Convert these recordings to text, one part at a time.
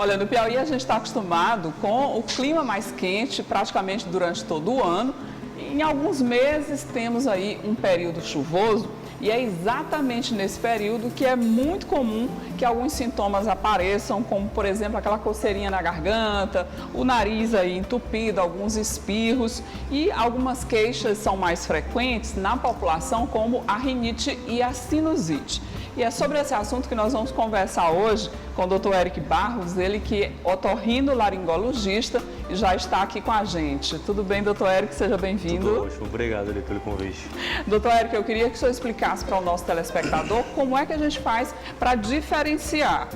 Olha, no Piauí a gente está acostumado com o clima mais quente praticamente durante todo o ano. Em alguns meses temos aí um período chuvoso e é exatamente nesse período que é muito comum que alguns sintomas apareçam, como por exemplo aquela coceirinha na garganta, o nariz aí entupido, alguns espirros e algumas queixas são mais frequentes na população, como a rinite e a sinusite. E é sobre esse assunto que nós vamos conversar hoje com o Dr. Eric Barros, ele que é otorrinolaringologista e já está aqui com a gente. Tudo bem, doutor Eric? Seja bem-vindo. Tudo ótimo, obrigado ali pelo convite. Doutor Eric, eu queria que o senhor explicasse para o nosso telespectador como é que a gente faz para diferenciar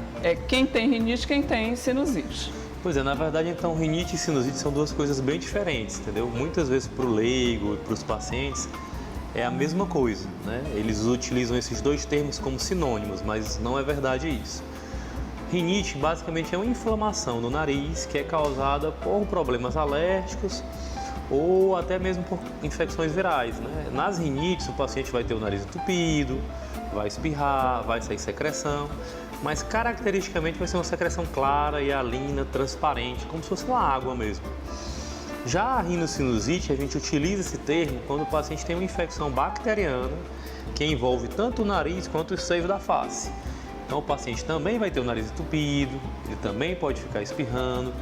quem tem rinite e quem tem sinusite. Pois é, na verdade, então, rinite e sinusite são duas coisas bem diferentes, entendeu? Muitas vezes para o leigo e para os pacientes é a mesma coisa, né? Eles utilizam esses dois termos como sinônimos, mas não é verdade isso. Rinite basicamente é uma inflamação no nariz que é causada por problemas alérgicos ou até mesmo por infecções virais, né? Nas rinites o paciente vai ter o nariz entupido, vai espirrar, vai sair secreção, mas caracteristicamente vai ser uma secreção clara, hialina, transparente, como se fosse uma água mesmo. Já a rinocinusite, a gente utiliza esse termo quando o paciente tem uma infecção bacteriana que envolve tanto o nariz quanto o seio da face. Então o paciente também vai ter o nariz entupido, ele também pode ficar espirrando,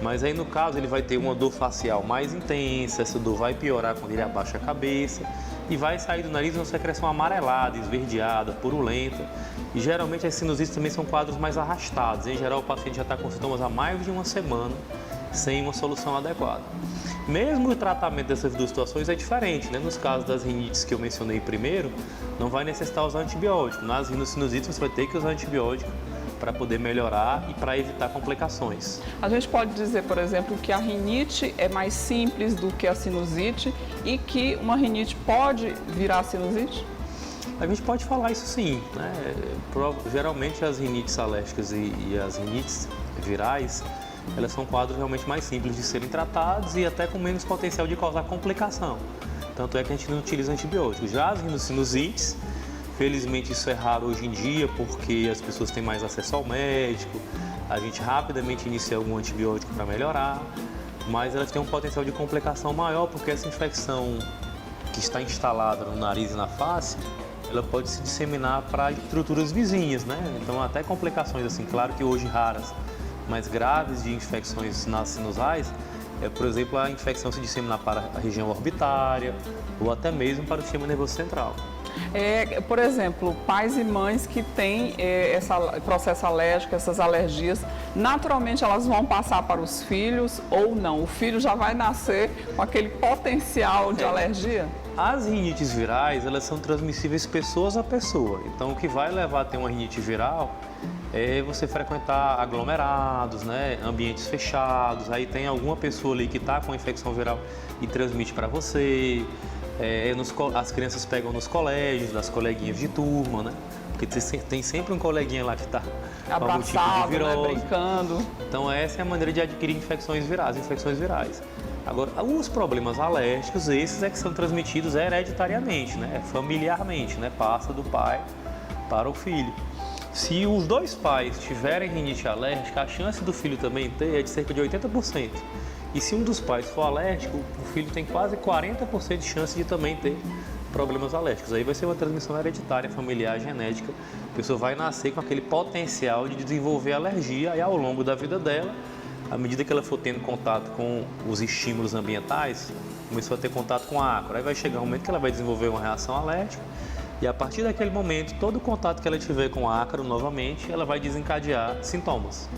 mas aí no caso ele vai ter uma dor facial mais intensa, essa dor vai piorar quando ele abaixa a cabeça e vai sair do nariz uma secreção amarelada, esverdeada, purulenta. E geralmente as sinusites também são quadros mais arrastados, em geral o paciente já está com sintomas há mais de uma semana, sem uma solução adequada. Mesmo o tratamento dessas duas situações é diferente, né? Nos casos das rinites que eu mencionei primeiro, não vai necessitar usar antibiótico. Nas rinossinusites você vai ter que usar antibiótico para poder melhorar e para evitar complicações. A gente pode dizer, por exemplo, que a rinite é mais simples do que a sinusite e que uma rinite pode virar sinusite? A gente pode falar isso sim, né? Geralmente as rinites alérgicas e as rinites virais, elas são quadros realmente mais simples de serem tratados e até com menos potencial de causar complicação. Tanto é que a gente não utiliza antibióticos. Já as rinossinusites, felizmente isso é raro hoje em dia porque as pessoas têm mais acesso ao médico, a gente rapidamente inicia algum antibiótico para melhorar, mas elas têm um potencial de complicação maior porque essa infecção que está instalada no nariz e na face, ela pode se disseminar para estruturas vizinhas, né? Então até complicações assim, claro que hoje raras, mais graves de infecções nas sinusais, por exemplo, a infecção se disseminar para a região orbitária ou até mesmo para o sistema nervoso central. Por exemplo, pais e mães que têm esse processo alérgico, essas alergias, naturalmente elas vão passar para os filhos ou não? O filho já vai nascer com aquele potencial de alergia? As rinites virais, elas são transmissíveis pessoas a pessoa. Então, o que vai levar a ter uma rinite viral é você frequentar aglomerados, né, ambientes fechados, aí tem alguma pessoa ali que está com a infecção viral e transmite para você, as crianças pegam nos colégios, das coleguinhas de turma, né, porque tem sempre um coleguinha lá que está com algum tipo de virose, né, brincando. Então essa é a maneira de adquirir infecções virais. Agora, os problemas alérgicos, esses é que são transmitidos hereditariamente, né, familiarmente, né, passa do pai para o filho. Se os dois pais tiverem rinite alérgica, a chance do filho também ter é de cerca de 80%. E se um dos pais for alérgico, o filho tem quase 40% de chance de também ter problemas alérgicos. Aí vai ser uma transmissão hereditária, familiar, genética. A pessoa vai nascer com aquele potencial de desenvolver alergia e ao longo da vida dela, à medida que ela for tendo contato com os estímulos ambientais, começou a ter contato com a ácaro. Aí vai chegar um momento que ela vai desenvolver uma reação alérgica. E a partir daquele momento, todo contato que ela tiver com o ácaro, novamente, ela vai desencadear sintomas.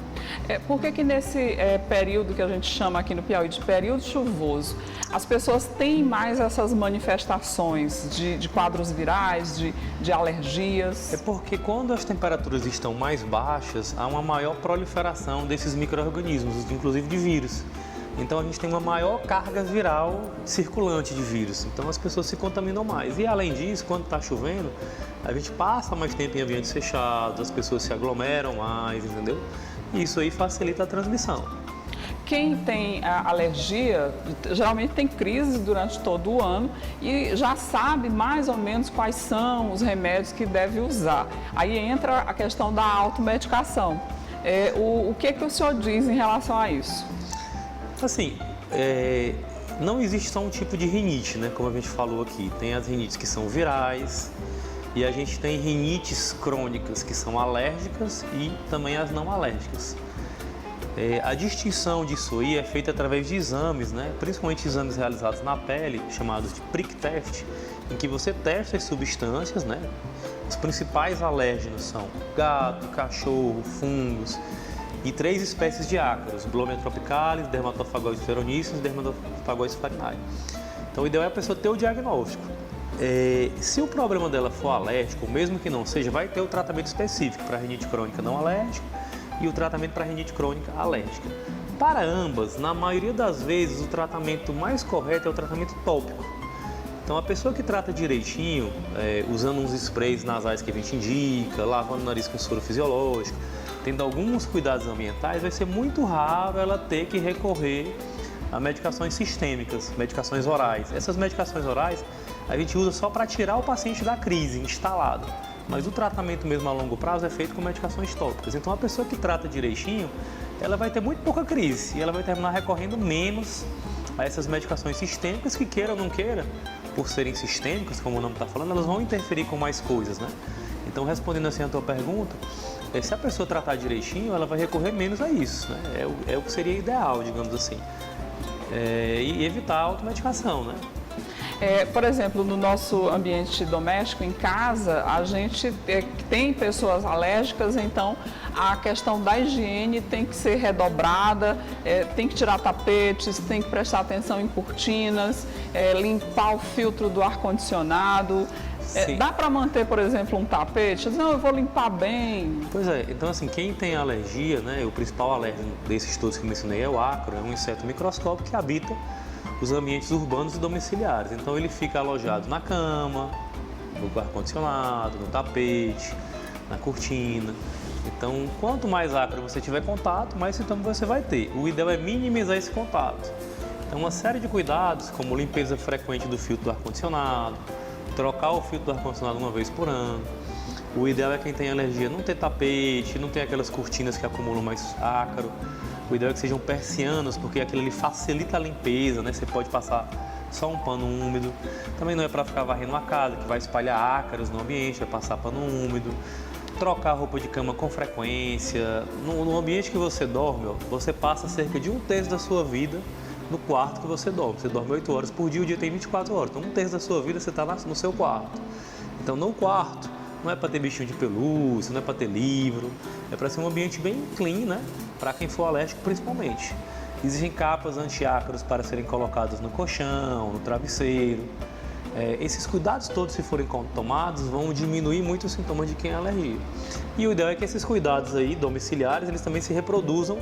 Por que nesse período que a gente chama aqui no Piauí de período chuvoso, as pessoas têm mais essas manifestações de quadros virais, de alergias? É porque quando as temperaturas estão mais baixas, há uma maior proliferação desses micro-organismos, inclusive de vírus. Então a gente tem uma maior carga viral circulante de vírus, então as pessoas se contaminam mais. E além disso, quando está chovendo, a gente passa mais tempo em ambientes fechados, as pessoas se aglomeram mais, entendeu? E isso aí facilita a transmissão. Quem tem alergia, geralmente tem crises durante todo o ano e já sabe mais ou menos quais são os remédios que deve usar. Aí entra a questão da automedicação. O que o senhor diz em relação a isso? Assim, não existe só um tipo de rinite, né? Como a gente falou aqui. Tem as rinites que são virais e a gente tem rinites crônicas que são alérgicas e também as não alérgicas. A distinção disso aí é feita através de exames, né? Principalmente exames realizados na pele, chamados de prick test, em que você testa as substâncias, né? Os principais alérgenos são gato, cachorro, fungos e 3 espécies de ácaros: Blomia tropicalis, Dermatophagoides veroníceos e Dermatophagoides farinae. Então o ideal é a pessoa ter o diagnóstico. Se o problema dela for alérgico, mesmo que não seja, vai ter o tratamento específico para rinite crônica não alérgica e o tratamento para rinite crônica alérgica. Para ambas, na maioria das vezes, o tratamento mais correto é o tratamento tópico. Então, a pessoa que trata direitinho, usando uns sprays nasais que a gente indica, lavando o nariz com soro fisiológico, tendo alguns cuidados ambientais, vai ser muito raro ela ter que recorrer a medicações sistêmicas, medicações orais. Essas medicações orais a gente usa só para tirar o paciente da crise instalada. Mas o tratamento mesmo a longo prazo é feito com medicações tópicas. Então, a pessoa que trata direitinho, ela vai ter muito pouca crise e ela vai terminar recorrendo menos a essas medicações sistêmicas que, queira ou não queira, por serem sistêmicas, como o nome está falando, elas vão interferir com mais coisas, né? Então, respondendo assim a tua pergunta, se a pessoa tratar direitinho, ela vai recorrer menos a isso, né? É o que seria ideal, digamos assim. E evitar a automedicação, né? Por exemplo, no nosso ambiente doméstico, em casa, a gente tem pessoas alérgicas, então a questão da higiene tem que ser redobrada, tem que tirar tapetes, tem que prestar atenção em cortinas, limpar o filtro do ar-condicionado. Dá para manter, por exemplo, um tapete? Não, eu vou limpar bem. Pois é, então assim, quem tem alergia, né, o principal alérgeno desses todos que eu mencionei é o ácaro, é um inseto microscópico que habita os ambientes urbanos e domiciliares. Então ele fica alojado na cama, no ar-condicionado, no tapete, na cortina. Então, quanto mais ácaro você tiver contato, mais sintomas você vai ter. O ideal é minimizar esse contato. Então, uma série de cuidados, como limpeza frequente do filtro do ar-condicionado, trocar o filtro do ar-condicionado uma vez por ano. O ideal é quem tem alergia não ter tapete, não ter aquelas cortinas que acumulam mais ácaro. O ideal é que sejam persianas, porque aquilo ali facilita a limpeza, né? Você pode passar só um pano úmido. Também não é para ficar varrendo a casa, que vai espalhar ácaros no ambiente, vai passar pano úmido. Trocar a roupa de cama com frequência. No ambiente que você dorme, você passa cerca de 1/3 da sua vida no quarto que você dorme. Você dorme 8 horas por dia, o dia tem 24 horas. Então 1/3 da sua vida você está no seu quarto. Então no quarto não é para ter bichinho de pelúcia, não é para ter livro. É para ser um ambiente bem clean, né? Para quem for alérgico principalmente. Existem capas anti-ácaros para serem colocadas no colchão, no travesseiro. Esses cuidados todos, se forem tomados, vão diminuir muito os sintomas de quem é alergia. E o ideal é que esses cuidados aí domiciliares, eles também se reproduzam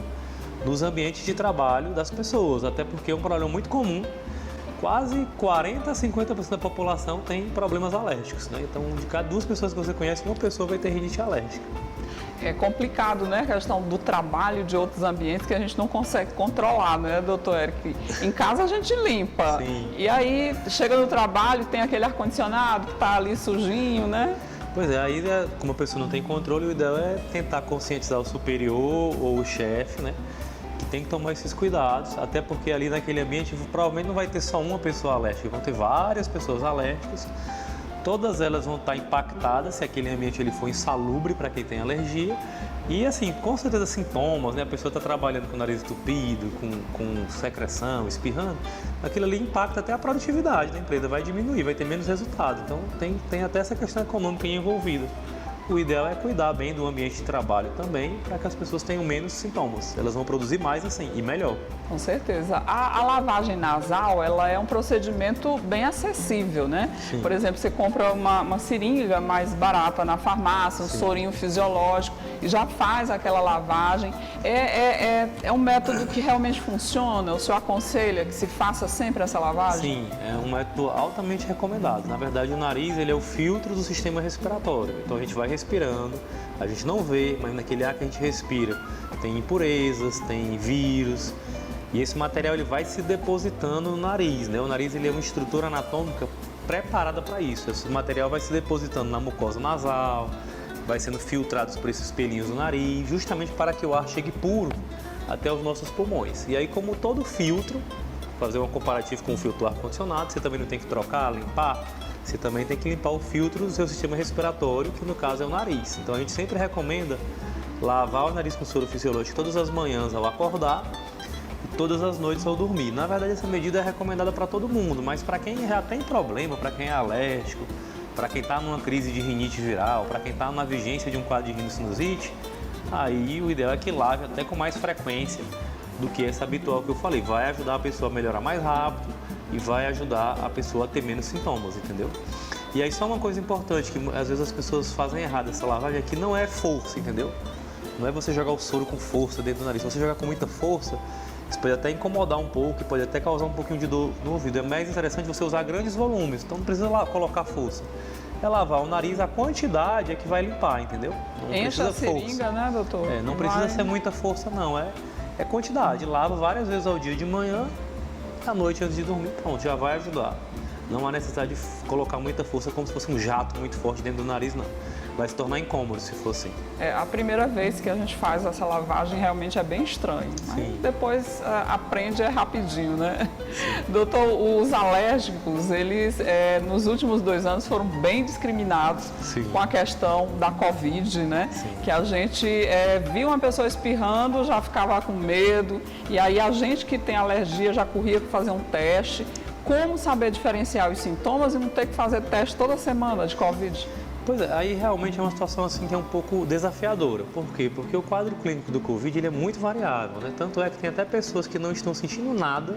nos ambientes de trabalho das pessoas, até porque é um problema muito comum. Quase 40 a 50% da população tem problemas alérgicos, né? Então, de cada 2 pessoas que você conhece, uma pessoa vai ter rinite alérgica. É complicado, né, a questão do trabalho, de outros ambientes que a gente não consegue controlar, né, doutor Eric? Em casa a gente limpa. Sim. E aí chega no trabalho, tem aquele ar-condicionado que está ali sujinho, né? Pois é, aí como a pessoa não tem controle, o ideal é tentar conscientizar o superior ou o chefe, né? Que tem que tomar esses cuidados, até porque ali naquele ambiente provavelmente não vai ter só uma pessoa alérgica, vão ter várias pessoas alérgicas. Todas elas vão estar impactadas se aquele ambiente ele for insalubre para quem tem alergia. E assim, com certeza sintomas, né? A pessoa está trabalhando com o nariz entupido, com secreção, espirrando, aquilo ali impacta até a produtividade da empresa, vai diminuir, vai ter menos resultado. Então tem até essa questão econômica envolvida. O ideal é cuidar bem do ambiente de trabalho também, para que as pessoas tenham menos sintomas. Elas vão produzir mais assim e melhor. Com certeza. A lavagem nasal, ela é um procedimento bem acessível, né? Sim. Por exemplo, você compra uma seringa mais barata na farmácia, um Sim. sorinho fisiológico e já faz aquela lavagem. É um método que realmente funciona? O senhor aconselha que se faça sempre essa lavagem? Sim, é um método altamente recomendado. Na verdade, o nariz ele é o filtro do sistema respiratório. Então a gente vai respirando, a gente não vê, mas naquele ar que a gente respira tem impurezas, tem vírus. E esse material ele vai se depositando no nariz, né? O nariz ele é uma estrutura anatômica preparada para isso. Esse material vai se depositando na mucosa nasal, vai sendo filtrados por esses pelinhos do nariz, justamente para que o ar chegue puro até os nossos pulmões. E aí, como todo filtro, fazer um comparativo com o filtro ar-condicionado, você também não tem que trocar, limpar, você também tem que limpar o filtro do seu sistema respiratório, que no caso é o nariz. Então a gente sempre recomenda lavar o nariz com soro fisiológico todas as manhãs ao acordar e todas as noites ao dormir. Na verdade, essa medida é recomendada para todo mundo, mas para quem já tem problema, para quem é alérgico, para quem está numa crise de rinite viral, para quem está na vigência de um quadro de rinocinusite, aí o ideal é que lave até com mais frequência do que essa habitual que eu falei. Vai ajudar a pessoa a melhorar mais rápido e vai ajudar a pessoa a ter menos sintomas, entendeu? E aí só uma coisa importante, que às vezes as pessoas fazem errado essa lavagem aqui, não é força, entendeu? Não é você jogar o soro com força dentro do nariz. Se você jogar com muita força, isso pode até incomodar um pouco e pode até causar um pouquinho de dor no ouvido. É mais interessante você usar grandes volumes, então não precisa lá colocar força. É lavar o nariz, a quantidade é que vai limpar, entendeu? Não Enche precisa a seringa, força. né, doutor? Não precisa ser muita força, não. É quantidade. Lava várias vezes ao dia, de manhã, à noite antes de dormir, pronto, já vai ajudar. Não há necessidade de colocar muita força como se fosse um jato muito forte dentro do nariz, não. Vai se tornar incômodo se for assim. A primeira vez que a gente faz essa lavagem realmente é bem estranho. Mas depois aprende rapidinho, né? Sim. Doutor, os alérgicos, eles nos últimos 2 anos foram bem discriminados com a questão da Covid, né? Sim. Que a gente viu uma pessoa espirrando, já ficava com medo, e aí a gente que tem alergia já corria para fazer um teste. Como saber diferenciar os sintomas e não ter que fazer teste toda semana de Covid? Pois é, aí realmente é uma situação assim que é um pouco desafiadora. Por quê? Porque o quadro clínico do Covid ele é muito variável, né? Tanto é que tem até pessoas que não estão sentindo nada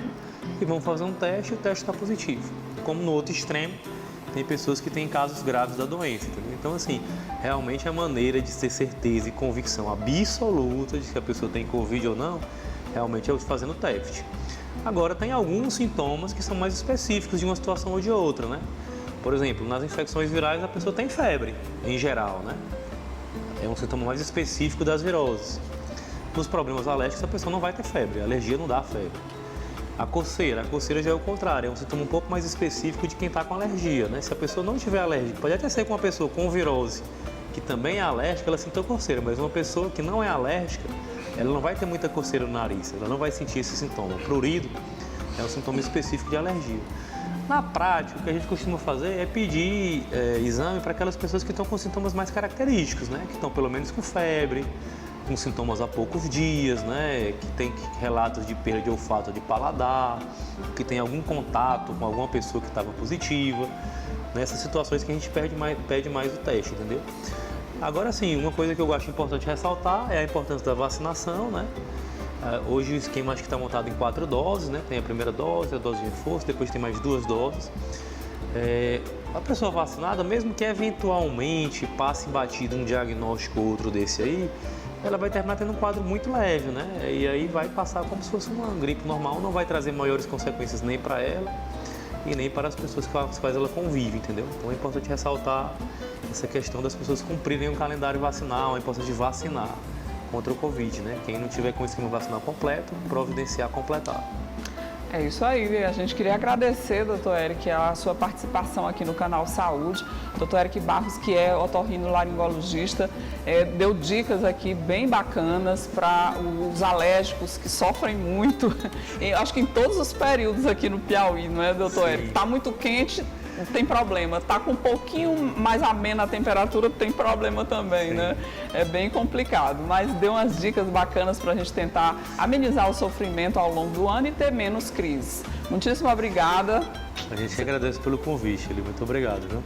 e vão fazer um teste e o teste está positivo. Como no outro extremo, tem pessoas que têm casos graves da doença, entendeu? Então, assim, realmente a maneira de ter certeza e convicção absoluta de que a pessoa tem Covid ou não, realmente é fazendo o teste. Agora, tem alguns sintomas que são mais específicos de uma situação ou de outra, né? Por exemplo, nas infecções virais a pessoa tem febre, em geral, né? É um sintoma mais específico das viroses. Nos problemas alérgicos a pessoa não vai ter febre, a alergia não dá febre. A coceira já é o contrário, é um sintoma um pouco mais específico de quem está com alergia, né? Se a pessoa não tiver alérgica, pode até ser com uma pessoa com virose que também é alérgica, ela sentiu coceira, mas uma pessoa que não é alérgica, ela não vai ter muita coceira no nariz, ela não vai sentir esse sintoma. O prurido é um sintoma específico de alergia. Na prática, o que a gente costuma fazer é pedir exame para aquelas pessoas que estão com sintomas mais característicos, né? Que estão pelo menos com febre, com sintomas há poucos dias, né? Que tem relatos de perda de olfato, de paladar, que tem algum contato com alguma pessoa que estava positiva. Nessas situações que a gente pede mais o teste, entendeu? Agora sim, uma coisa que eu acho importante ressaltar é a importância da vacinação, né? Hoje o esquema acho que está montado em 4 doses, né? Tem a primeira dose, a dose de reforço, depois tem mais 2 doses. A pessoa vacinada, mesmo que eventualmente passe batido um diagnóstico ou outro desse aí, ela vai terminar tendo um quadro muito leve, né? E aí vai passar como se fosse uma gripe normal, não vai trazer maiores consequências nem para ela e nem para as pessoas com as quais ela convive, entendeu? Então é importante ressaltar essa questão das pessoas cumprirem o calendário vacinal, a importância de vacinar contra o Covid, né? Quem não tiver com o esquema vacinal completo, providenciar completar. É isso aí, a gente queria agradecer, doutor Eric, a sua participação aqui no canal Saúde. Doutor Eric Barros, que é otorrinolaringologista, deu dicas aqui bem bacanas para os alérgicos que sofrem muito, acho que em todos os períodos aqui no Piauí, não é, doutor Eric? Está muito quente, não tem problema. Está com um pouquinho mais amena a temperatura, tem problema também, né? É bem complicado, mas deu umas dicas bacanas para a gente tentar amenizar o sofrimento ao longo do ano e ter menos crises. Muitíssimo obrigada. A gente agradece pelo convite, muito obrigado, viu?